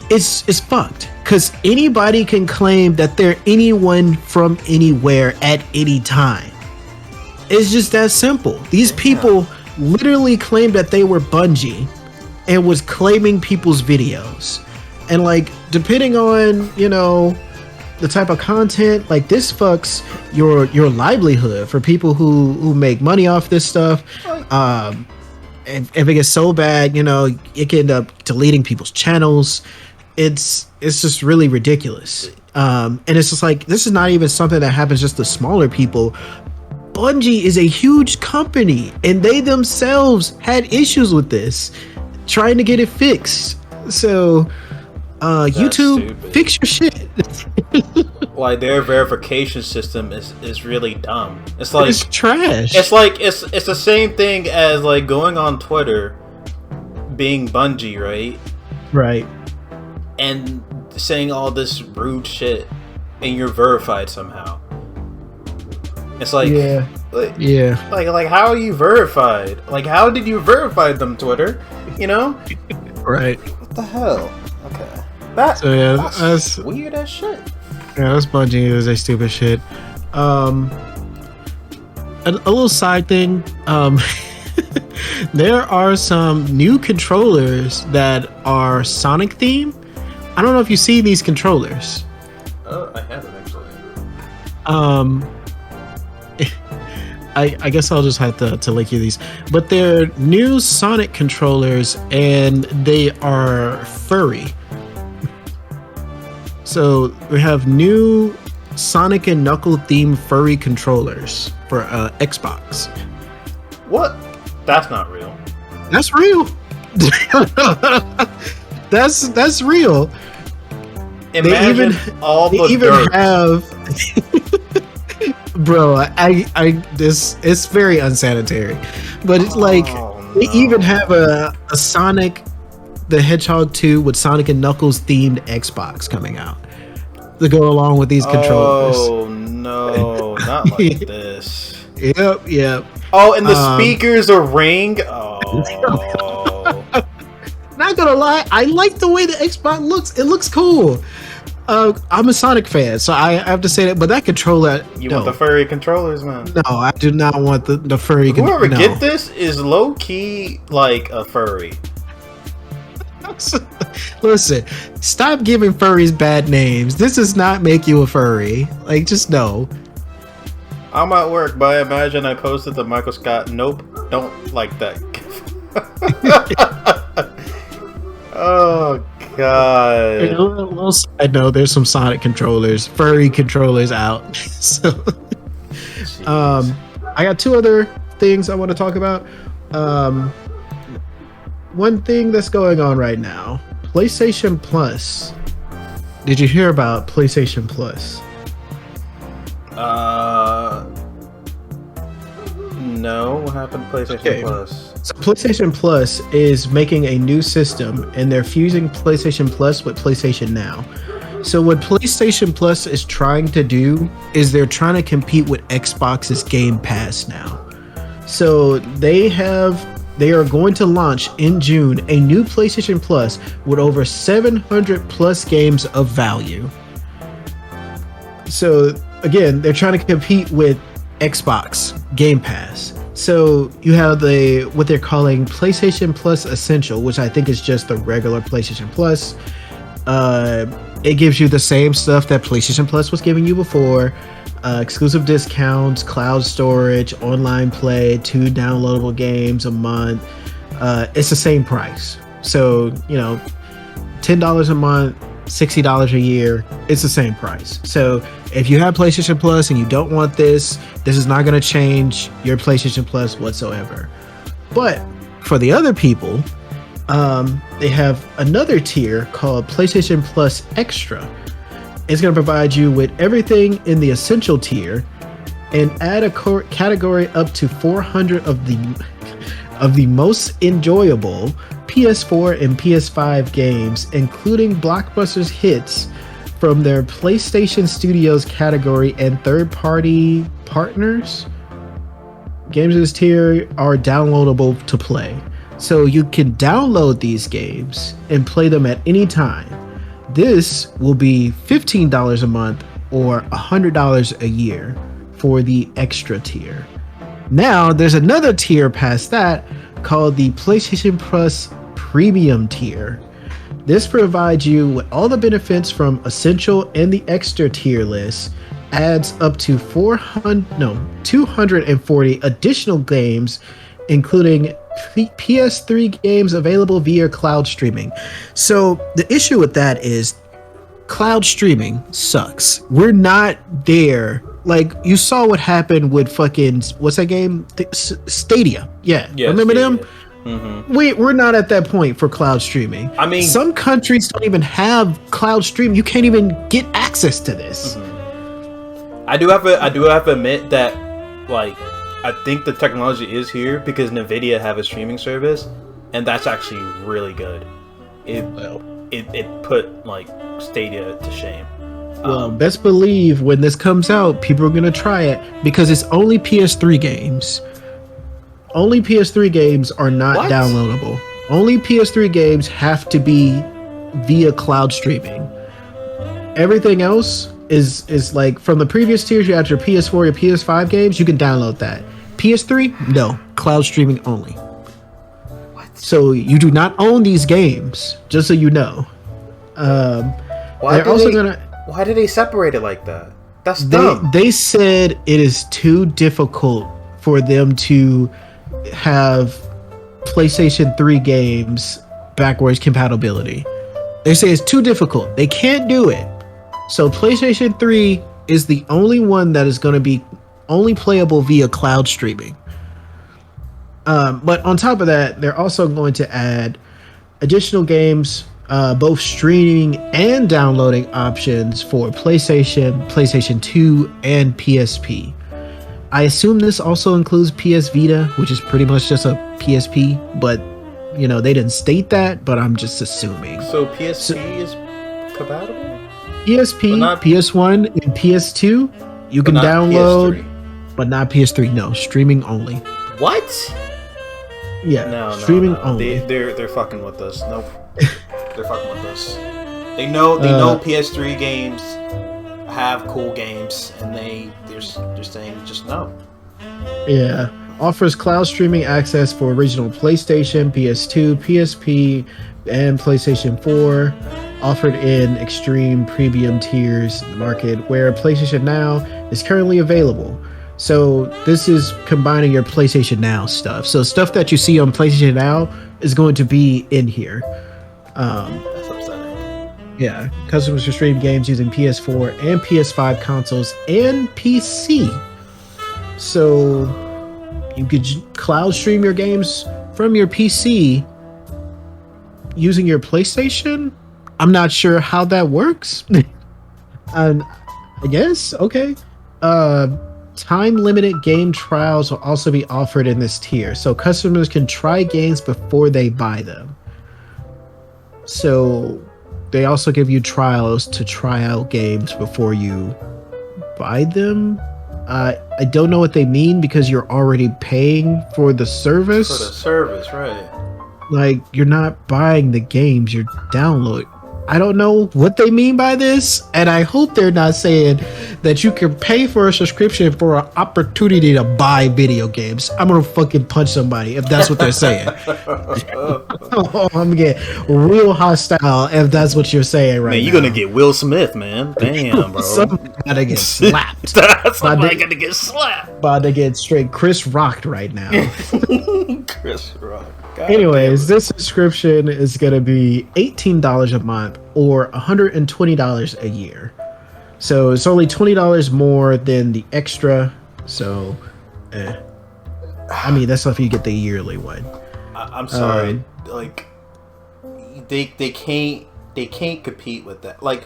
[SPEAKER 2] it's fucked. Because anybody can claim that they're anyone from anywhere at any time. It's just that simple. These people literally claimed that they were Bungie and was claiming people's videos. And like, depending on, the type of content, like this fucks your livelihood for people who make money off this stuff. And if it gets so bad, it can end up deleting people's channels. It's just really ridiculous. And it's just like, this is not even something that happens just to smaller people. Bungie is a huge company and they themselves had issues with this, trying to get it fixed. So YouTube, stupid. Fix your shit.
[SPEAKER 1] Like, their verification system is really dumb. It's like,
[SPEAKER 2] it's trash.
[SPEAKER 1] It's like it's the same thing as like going on Twitter, being Bungie, right, and saying all this rude shit and you're verified somehow. It's like, like how are you verified? Like, how did you verify them, Twitter?
[SPEAKER 2] Right.
[SPEAKER 1] What the hell? Okay.
[SPEAKER 2] So yeah,
[SPEAKER 1] that's weird as shit.
[SPEAKER 2] Yeah, that's Bungie. Is a stupid shit. A little side thing. There are some new controllers that are Sonic themed. I don't know if you see these controllers.
[SPEAKER 1] I haven't actually.
[SPEAKER 2] I guess I'll just have to link you these. But they're new Sonic controllers and they are furry. So we have new Sonic and Knuckle themed furry controllers for Xbox.
[SPEAKER 1] What? That's not real.
[SPEAKER 2] That's real. that's real.
[SPEAKER 1] Imagine all the dirt.
[SPEAKER 2] Have bro, it's very unsanitary. But it's like they even have a Sonic the Hedgehog 2 with Sonic and Knuckles themed Xbox coming out to go along with these controllers.
[SPEAKER 1] Oh no, not like this.
[SPEAKER 2] Yep.
[SPEAKER 1] Oh, and the speakers are Ring. Oh.
[SPEAKER 2] Not gonna lie, I like the way the Xbox looks. It looks cool. I'm a Sonic fan, so I have to say that. But that controller,
[SPEAKER 1] you want the furry controllers, man?
[SPEAKER 2] No, I do not want the furry.
[SPEAKER 1] Whoever get this is low key like a furry.
[SPEAKER 2] Listen, stop giving furries bad names. This does not make you a furry. Like, just know.
[SPEAKER 1] I'm at work, but I imagine I posted the Michael Scott. Nope, don't like that. Oh god.
[SPEAKER 2] A little side note, there's some Sonic controllers, furry controllers out. So, I got two other things I want to talk about. One thing that's going on right now, PlayStation Plus. Did you hear about PlayStation Plus?
[SPEAKER 1] No. What happened to PlayStation Plus?
[SPEAKER 2] So PlayStation Plus is making a new system, and they're fusing PlayStation Plus with PlayStation Now. So what PlayStation Plus is trying to do is they're trying to compete with Xbox's Game Pass now. So they are going to launch in June a new PlayStation Plus with over 700 plus games of value. So again, they're trying to compete with Xbox Game Pass. So you have what they're calling PlayStation Plus Essential, which I think is just the regular PlayStation Plus. It gives you the same stuff that PlayStation Plus was giving you before. Exclusive discounts, cloud storage, online play, 2 downloadable games a month. It's the same price. So, $10 a month, $60 a year, it's the same price. So if you have PlayStation Plus and you don't want this is not going to change your PlayStation Plus whatsoever. But for the other people, they have another tier called PlayStation Plus Extra. It's going to provide you with everything in the essential tier and add a category up to 400 of the most enjoyable PS4 and PS5 games, including blockbusters hits from their PlayStation Studios category and third-party partners. Games in this tier are downloadable to play. So you can download these games and play them at any time. This will be $15 a month or $100 a year for the extra tier. Now, there's another tier past that called the PlayStation Plus Premium tier. This provides you with all the benefits from Essential and the Extra tier list, adds up to 240 additional games, including PS3 games available via cloud streaming. So the issue with that is cloud streaming sucks. We're not there. Like, you saw what happened with fucking, what's that game? Stadia. Yeah. Remember Stadia. Them? Mm-hmm. We're not at that point for cloud streaming. I mean, some countries don't even have cloud streaming. You can't even get access to this.
[SPEAKER 1] Mm-hmm. I do have to admit that, like, I think the technology is here because Nvidia have a streaming service, and that's actually really good. It put like Stadia to shame.
[SPEAKER 2] Well, best believe when this comes out, people are gonna try it because it's only PS3 games. Only PS3 games are not downloadable. Only PS3 games have to be via cloud streaming. Everything else is like from the previous tiers. You had your PS4, your PS5 games. You can download that. PS3, no, cloud streaming only.
[SPEAKER 1] What?
[SPEAKER 2] So you do not own these games, just so you know.
[SPEAKER 1] Why did they separate it like that? That's dumb.
[SPEAKER 2] They said it is too difficult for them to have PlayStation 3 games backwards compatibility. They say it's too difficult. They can't do it. So PlayStation 3 is the only one that is going to be only playable via cloud streaming. But on top of that, they're also going to add additional games, both streaming and downloading options for PlayStation, PlayStation 2, and PSP. I assume this also includes PS Vita, which is pretty much just a PSP, but you know, they didn't state that, but I'm just assuming.
[SPEAKER 1] So PSP is compatible?
[SPEAKER 2] PSP, PS1, and PS2, you can download, PS3. But not PS3. No, streaming only.
[SPEAKER 1] What?
[SPEAKER 2] Yeah,
[SPEAKER 1] no,
[SPEAKER 2] streaming only.
[SPEAKER 1] They're fucking with us. Nope. They're fucking with us. They know PS3 games have cool games, and they're saying just no.
[SPEAKER 2] Yeah, offers cloud streaming access for original PlayStation, PS2, PSP, and PlayStation 4. Offered in extreme premium tiers in the market, where PlayStation Now is currently available. So this is combining your PlayStation Now stuff. So stuff that you see on PlayStation Now is going to be in here.
[SPEAKER 1] That's upsetting.
[SPEAKER 2] Yeah, customers can stream games using PS4 and PS5 consoles and PC. So you could cloud stream your games from your PC using your PlayStation. I'm not sure how that works. I guess, okay. Time limited game trials will also be offered in this tier, so customers can try games before they buy them. So they also give you trials to try out games before you buy them. I don't know what they mean, because you're already paying for the service.
[SPEAKER 1] For the service, right?
[SPEAKER 2] Like, you're not buying the games, you're downloading. I don't know what they mean by this, and I hope they're not saying that you can pay for a subscription for an opportunity to buy video games. I'm gonna fucking punch somebody if that's what they're saying. Oh, I'm getting real hostile if that's what you're saying right now.
[SPEAKER 1] Man, you're gonna get Will Smith, man. Damn, bro.
[SPEAKER 2] Somebody gotta get slapped.
[SPEAKER 1] Somebody gotta get slapped.
[SPEAKER 2] About to get straight Chris Rocked right now.
[SPEAKER 1] Chris Rock. God
[SPEAKER 2] Anyways, this subscription is going to be $18 a month or $120 a year. So it's only $20 more than the extra. So, I mean, that's if you get the yearly one.
[SPEAKER 1] I'm sorry. Like, they can't compete with that. Like,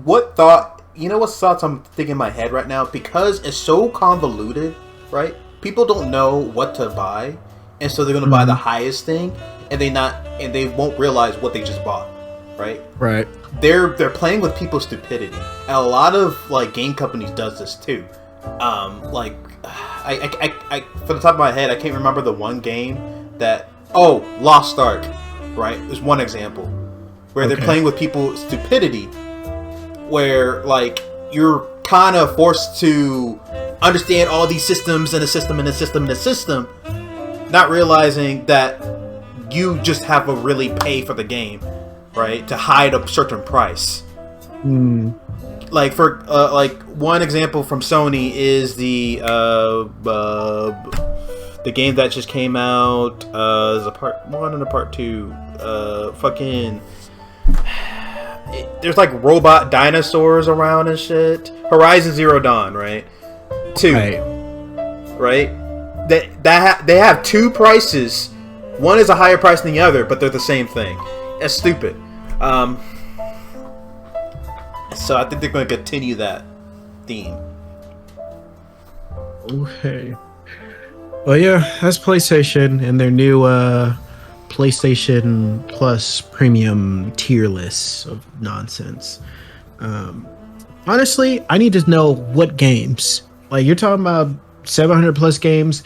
[SPEAKER 1] what thought? You know what thoughts I'm thinking in my head right now? Because it's so convoluted, right? People don't know what to buy. And so they're gonna buy the highest thing, and they won't realize what they just bought, right?
[SPEAKER 2] Right.
[SPEAKER 1] They're playing with people's stupidity, and a lot of like game companies does this too. Like I from the top of my head, I can't remember the one game that Lost Ark, right? Is one example where they're playing with people's stupidity, where like you're kind of forced to understand all these systems and a system and a system and a system. Not realizing that you just have to really pay for the game, right? To hide a certain price. Like for like one example from Sony is the game that just came out as a part 1 and a part 2. There's like robot dinosaurs around and shit. Horizon Zero Dawn, right? 2, right? They have two prices. One is a higher price than the other, but they're the same thing. That's stupid. So I think they're going to continue that theme.
[SPEAKER 2] Okay. Well, yeah, that's PlayStation and their new PlayStation Plus premium tier list of nonsense. Honestly, I need to know what games. Like, you're talking about 700 plus games.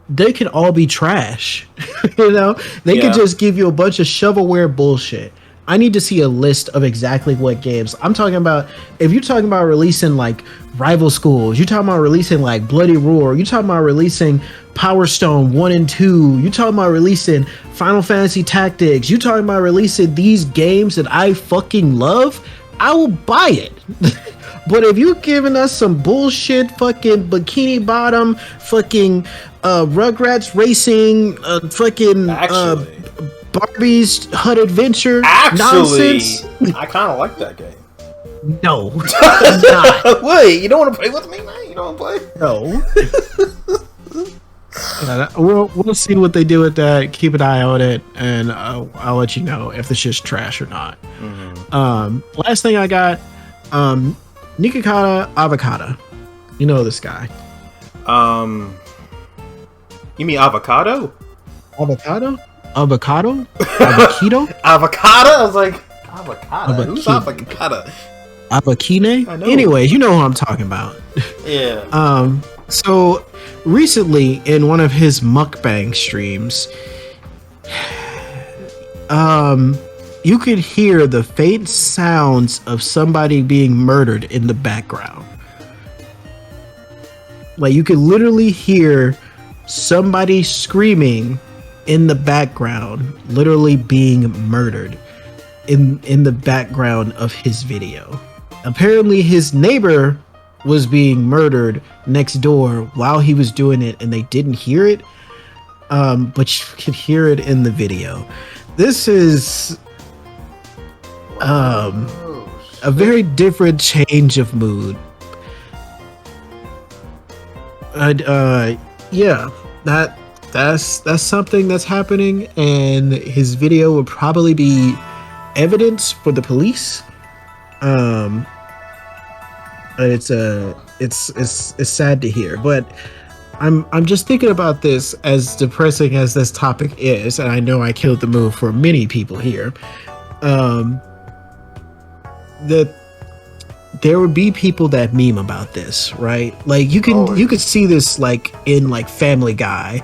[SPEAKER 2] they can all be trash. They could just give you a bunch of shovelware bullshit. I need to see a list of exactly what games I'm talking about. If you're talking about releasing like Rival Schools, you're talking about releasing like Bloody Roar, you're talking about releasing Power Stone 1 and 2, you're talking about releasing Final Fantasy Tactics, you're talking about releasing these games that I fucking love, I will buy it. But if you're giving us some bullshit fucking Bikini Bottom, fucking Rugrats Racing, fucking Barbie's Hut Adventure nonsense.
[SPEAKER 1] I kind of like that game.
[SPEAKER 2] No, not.
[SPEAKER 1] Wait, you don't want to play with me, man? You don't want to
[SPEAKER 2] play? No. We'll see what they do with that. Keep an eye on it, and I'll let you know if it's just trash or not. Mm-hmm. Last thing I got, Nikocado Avocado. You know this guy.
[SPEAKER 1] You mean Avocado?
[SPEAKER 2] Avocado? Avocado? Avocado?
[SPEAKER 1] Avocado? I was like, Avocado? Who's Avocado?
[SPEAKER 2] Avocine? Anyways, you know who I'm talking about.
[SPEAKER 1] Yeah.
[SPEAKER 2] So recently in one of his mukbang streams, you could hear the faint sounds of somebody being murdered in the background. Like you could literally hear somebody screaming in the background, literally being murdered in the background of his video. Apparently his neighbor was being murdered next door while he was doing it and they didn't hear it, but you could hear it in the video. This is a very different change of mood. Yeah, that's something that's happening, and his video will probably be evidence for the police. It's sad to hear, but I'm just thinking about this, as depressing as this topic is, and I know I killed the mood for many people here. That there would be people that meme about this, right? Like you could see this like in like Family Guy,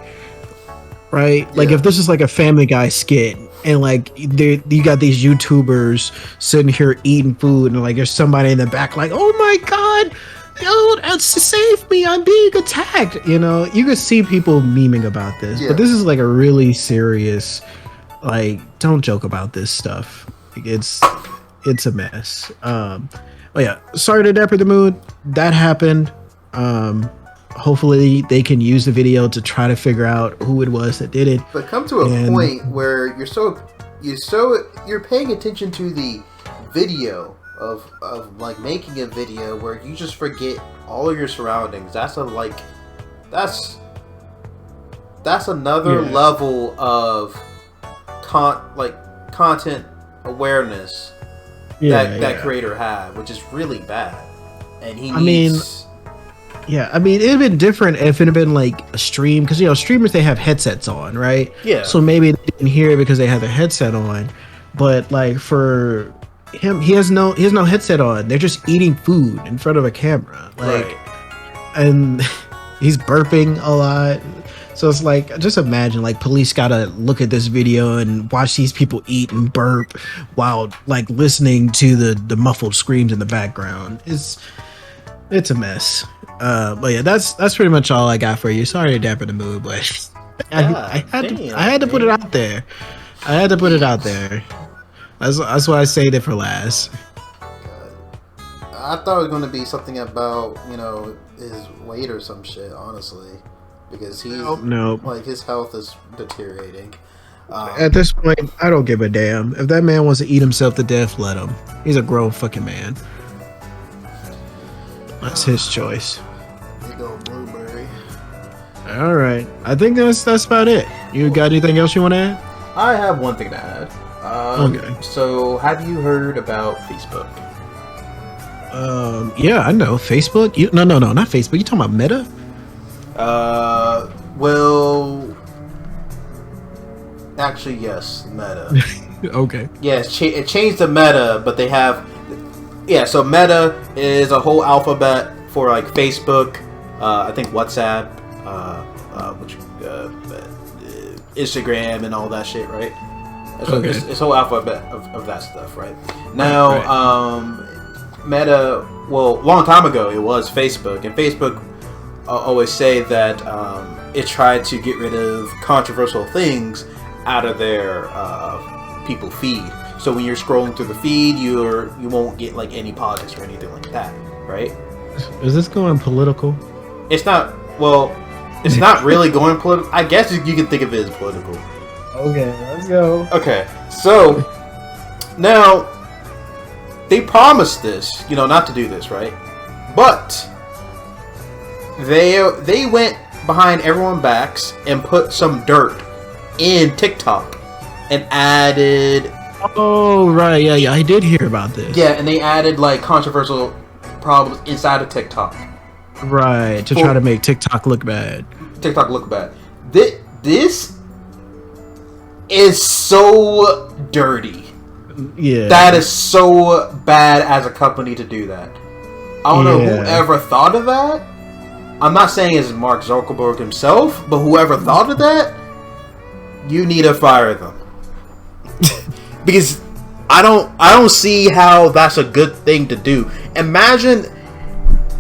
[SPEAKER 2] right? Like if this is like a Family Guy skit, and like you got these YouTubers sitting here eating food, and like there's somebody in the back like, oh my god, yo, save me, I'm being attacked. You know, you could see people memeing about this, but this is like a really serious, like, don't joke about this stuff. Like, it's a mess. Oh yeah, sorry to dampen the mood. That happened. Hopefully they can use the video to try to figure out who it was that did it.
[SPEAKER 1] But come to a point where you're paying attention to the video of like making a video where you just forget all of your surroundings. That's another level of content awareness that creator had, which is really bad. And it'd have been different if it had been like a stream, because streamers, they have headsets on, right? Yeah. So maybe they didn't hear it because they had their headset on, but like for him, he has no headset on. They're just eating food in front of a camera, like, and he's burping a lot. So it's like, just imagine, like, police gotta look at this video and watch these people eat and burp while like listening to the muffled screams in the background. It's a mess. But yeah, that's pretty much all I got for you. Sorry to dampen the mood, but I had to put it out there. I had to put it out there. That's why I saved it for last. I thought it was going to be something about, his weight or some shit, honestly. Because he's like, his health is deteriorating.
[SPEAKER 2] At this point, I don't give a damn. If that man wants to eat himself to death, let him. He's a grown fucking man. That's his choice.
[SPEAKER 1] Big old blueberry.
[SPEAKER 2] All right, I think that's about it. You got anything else you want to add?
[SPEAKER 1] I have one thing to add.
[SPEAKER 2] Okay.
[SPEAKER 1] So, have you heard about Facebook?
[SPEAKER 2] Yeah, I know Facebook. No, not Facebook. You talking about Meta?
[SPEAKER 1] Well, actually, yes, Meta.
[SPEAKER 2] Okay.
[SPEAKER 1] Yeah, it changed the Meta, but they have. Yeah, so Meta is a whole alphabet for like Facebook, I think WhatsApp, Instagram and all that shit, right? So
[SPEAKER 2] Okay.
[SPEAKER 1] it's whole alphabet of that stuff, right? Now, Meta, well, a long time ago it was Facebook, and Facebook always say that it tried to get rid of controversial things out of their people feed. So when you're scrolling through the feed, you won't get like any politics or anything like that, right?
[SPEAKER 2] Is this going political?
[SPEAKER 1] It's not. Well, it's not really going political. I guess you can think of it as political.
[SPEAKER 2] Okay, let's go.
[SPEAKER 1] Okay, so now they promised this, not to do this, right? But they went behind everyone's backs and put some dirt in TikTok and added.
[SPEAKER 2] Oh right, yeah, I did hear about this.
[SPEAKER 1] Yeah, and they added like controversial problems inside of TikTok.
[SPEAKER 2] Right, to try to make TikTok look bad.
[SPEAKER 1] TikTok look bad. This is so dirty.
[SPEAKER 2] Yeah.
[SPEAKER 1] That is so bad as a company to do that. I don't know whoever thought of that. I'm not saying it's Mark Zuckerberg himself, but whoever thought of that, you need to fire them. Because I don't see how that's a good thing to do. Imagine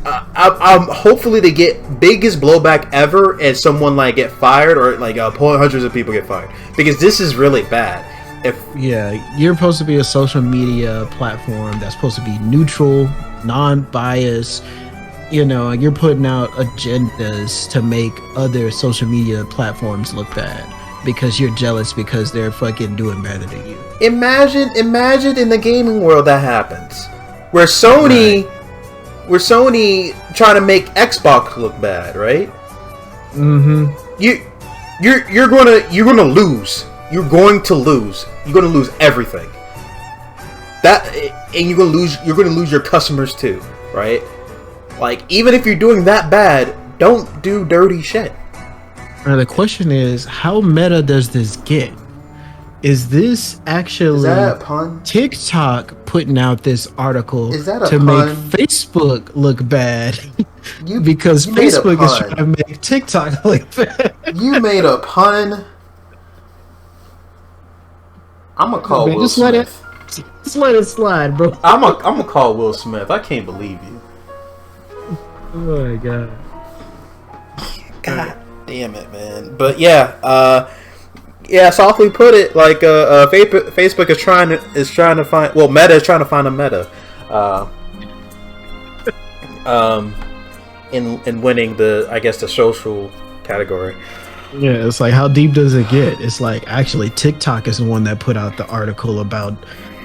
[SPEAKER 1] hopefully they get biggest blowback ever and someone like get fired or like hundreds of people get fired, because this is really bad.
[SPEAKER 2] You're supposed to be a social media platform that's supposed to be neutral, non-biased. You're putting out agendas to make other social media platforms look bad because you're jealous because they're fucking doing better than you.
[SPEAKER 1] Imagine in the gaming world that happens, where Sony trying to make Xbox look bad, right?
[SPEAKER 2] Mm-hmm.
[SPEAKER 1] You're gonna lose. You're going to lose. You're gonna lose everything. And you're gonna lose your customers too, right? Like, even if you're doing that bad, don't do dirty shit.
[SPEAKER 2] Now the question is, how meta does this get? Is this actually
[SPEAKER 1] Is that a pun?
[SPEAKER 2] TikTok putting out this article
[SPEAKER 1] to
[SPEAKER 2] make Facebook look bad? Because Facebook is trying to make TikTok look bad.
[SPEAKER 1] You made a pun. I'm gonna call Will Smith.
[SPEAKER 2] Just let it slide, bro.
[SPEAKER 1] I'm gonna call Will Smith. I can't believe you.
[SPEAKER 2] Oh my god.
[SPEAKER 1] God damn it, man. But softly put it, like Facebook is trying to find. Well, Meta is trying to find a meta. In winning the social category.
[SPEAKER 2] Yeah, it's like, how deep does it get? It's like, actually TikTok is the one that put out the article about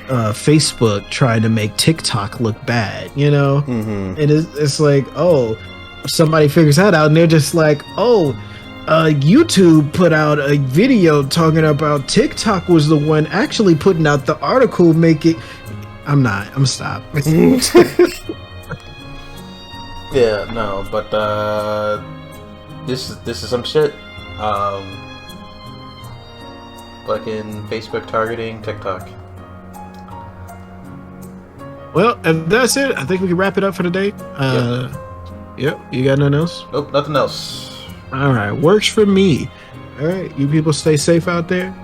[SPEAKER 2] Facebook trying to make TikTok look bad,
[SPEAKER 1] Mm-hmm.
[SPEAKER 2] And it's like, somebody figures that out and they're just like, YouTube put out a video talking about TikTok was the one actually putting out the article I'm stopped.
[SPEAKER 1] Yeah, no, but this is some shit. Fucking Facebook targeting TikTok.
[SPEAKER 2] Well, if that's it, I think we can wrap it up for today. Yep. You got nothing else?
[SPEAKER 1] Nope, nothing else.
[SPEAKER 2] All right, works for me. All right, you people stay safe out there.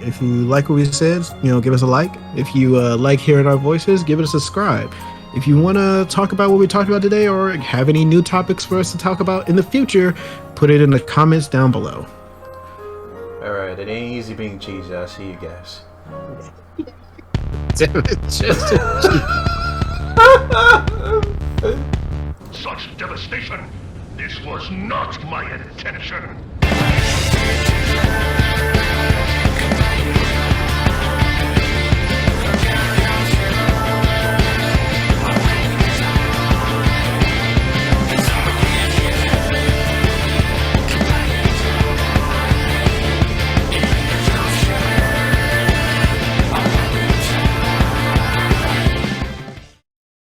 [SPEAKER 2] If you like what we said, give us a like. If you like hearing our voices, give it a subscribe. If you want to talk about what we talked about today or have any new topics for us to talk about in the future, put it in the comments down below.
[SPEAKER 1] All right, it ain't easy being cheesy. I'll see you guys.
[SPEAKER 3] Such devastation! This was not my intention!